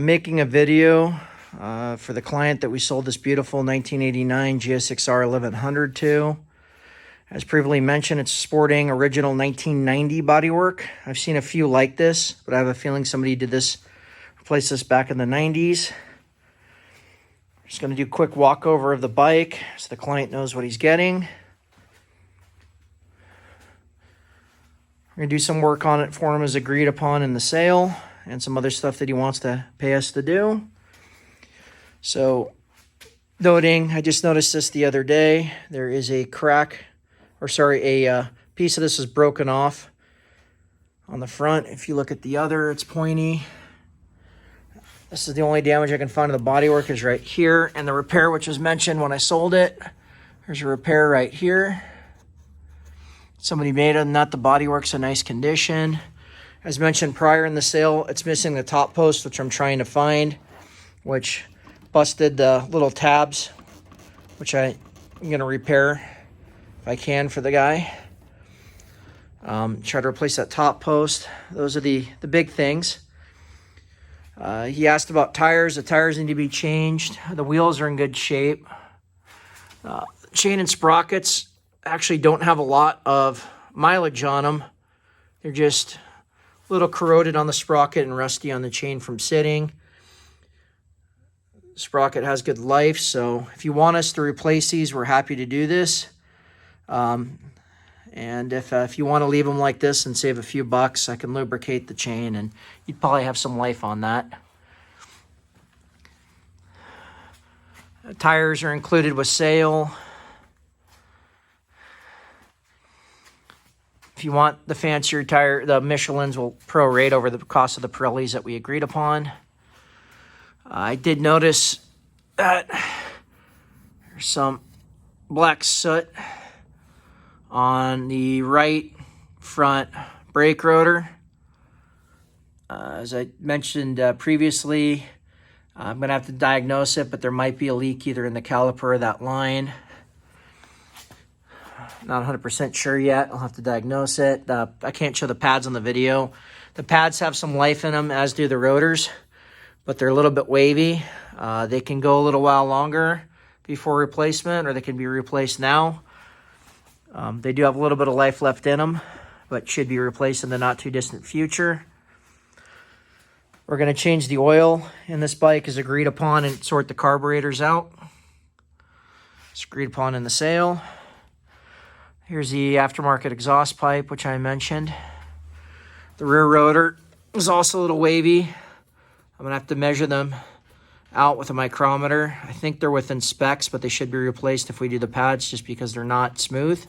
I'm making a video for the client that we sold this beautiful 1989 GSXR-1100 to. As previously mentioned, it's sporting original 1990 bodywork. I've seen a few like this, but I have a feeling somebody did this, replaced this back in the 90s. Just going to do a quick walkover of the bike so the client knows what he's getting. We're going to do some work on it for him as agreed upon in the sale, and some other stuff that he wants to pay us to do. So, noting, I just noticed this the other day. There is a crack, or sorry, a piece of this is broken off on the front. If you look at the other, it's pointy. This is the only damage I can find to the bodywork is right here. And the repair, which was mentioned when I sold it. There's a repair right here. Somebody made it, not the bodywork's in nice condition. As mentioned prior in the sale, it's missing the top post, which I'm trying to find, which busted the little tabs, which I'm going to repair if I can for the guy. Try to replace that top post. Those are the big things. He asked about tires. The tires need to be changed. The wheels are in good shape. Chain and sprockets actually don't have a lot of mileage on them. They're just a little corroded on the sprocket and rusty on the chain from sitting. The sprocket has good life, so if you want us to replace these, we're happy to do this. And if you want to leave them like this and save a few bucks, I can lubricate the chain and you'd probably have some life on that. Tires are included with sale. If you want the fancier tire, the Michelins will prorate over the cost of the Pirellis that we agreed upon. I did notice that there's some black soot on the right front brake rotor. As I mentioned previously, I'm going to have to diagnose it, but there might be a leak either in the caliper or that line. Not 100% sure yet. I'll have to diagnose it. I can't show the pads on the video. The pads have some life in them, as do the rotors, but they're a little bit wavy. They can go a little while longer before replacement, or they can be replaced now. They do have a little bit of life left in them, but should be replaced in the not too distant future. We're going to change the oil in this bike as agreed upon and sort the carburetors out. It's agreed upon in the sale. Here's the aftermarket exhaust pipe, which I mentioned. The rear rotor is also a little wavy. I'm going to have to measure them out with a micrometer. I think they're within specs, but they should be replaced if we do the pads just because they're not smooth.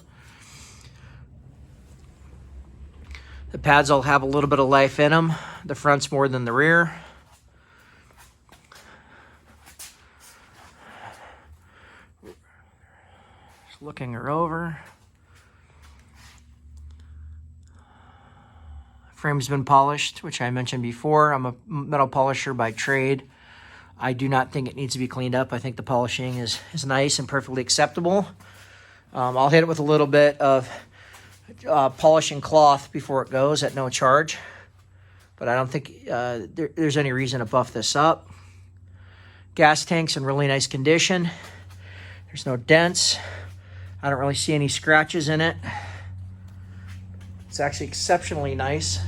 The pads all have a little bit of life in them. The front's more than the rear. Just looking her over. Frame's been polished, which I mentioned before. I'm a metal polisher by trade. I do not think it needs to be cleaned up. I think the polishing is nice and perfectly acceptable. I'll hit it with a little bit of polishing cloth before it goes at no charge. But I don't think there's any reason to buff this up. Gas tank's in really nice condition. There's no dents. I don't really see any scratches in it. It's actually exceptionally nice.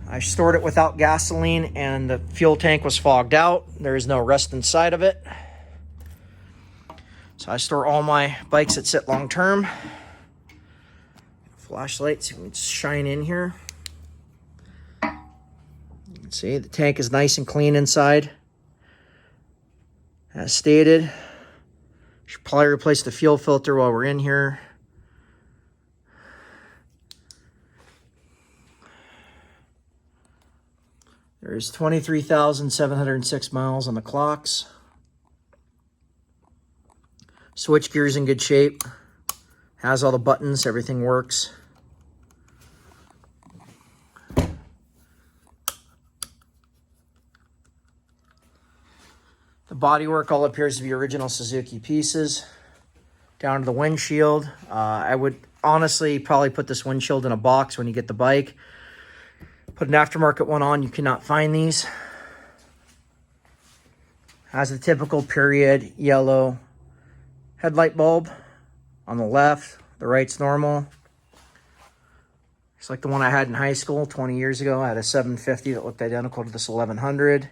I stored it without gasoline and the fuel tank was fogged out. There is no rust inside of it. So I store all my bikes that sit long term. Flashlight so we can shine in here. You can see the tank is nice and clean inside. As stated, should probably replace the fuel filter while we're in here. There's 23,706 miles on the clocks. Switch gear's in good shape. Has all the buttons, everything works. The bodywork all appears to be original Suzuki pieces. Down to the windshield. I would honestly probably put this windshield in a box when you get the bike. Put an aftermarket one on, you cannot find these. Has the typical period yellow headlight bulb on the left. The right's normal. It's like the one I had in high school 20 years ago. I had a 750 that looked identical to this 1100.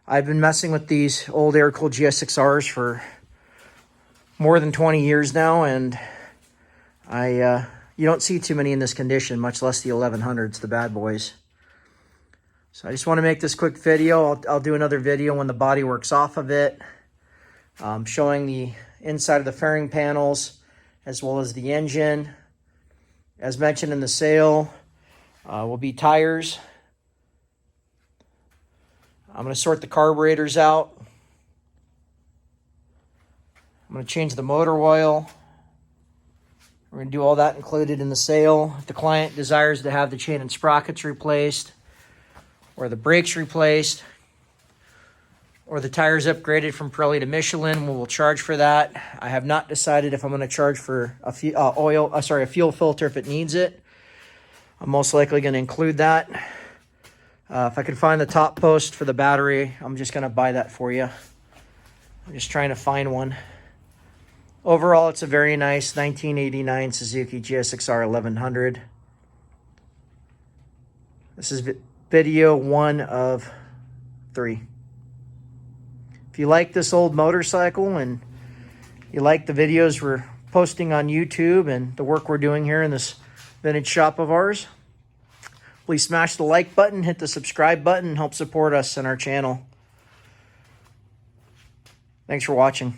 I've been messing with these old air-cooled GSXRs for more than 20 years now, and you don't see too many in this condition, much less the 1100s, the bad boys. So I just want to make this quick video. I'll do another video when the body works off of it, showing the inside of the fairing panels as well as the engine. As mentioned in the sale, will be tires. I'm going to sort the carburetors out. I'm going to change the motor oil. We're going to do all that included in the sale. If the client desires to have the chain and sprockets replaced, or the brakes replaced, or the tires upgraded from Pirelli to Michelin, we will charge for that. I have not decided if I'm going to charge for a fuel filter if it needs it. I'm most likely going to include that. If I can find the top post for the battery, I'm just going to buy that for you. I'm just trying to find one. Overall, it's a very nice 1989 Suzuki GSXR-1100. This is video 1 of 3. If you like this old motorcycle and you like the videos we're posting on YouTube and the work we're doing here in this vintage shop of ours, please smash the like button, hit the subscribe button, and help support us and our channel. Thanks for watching.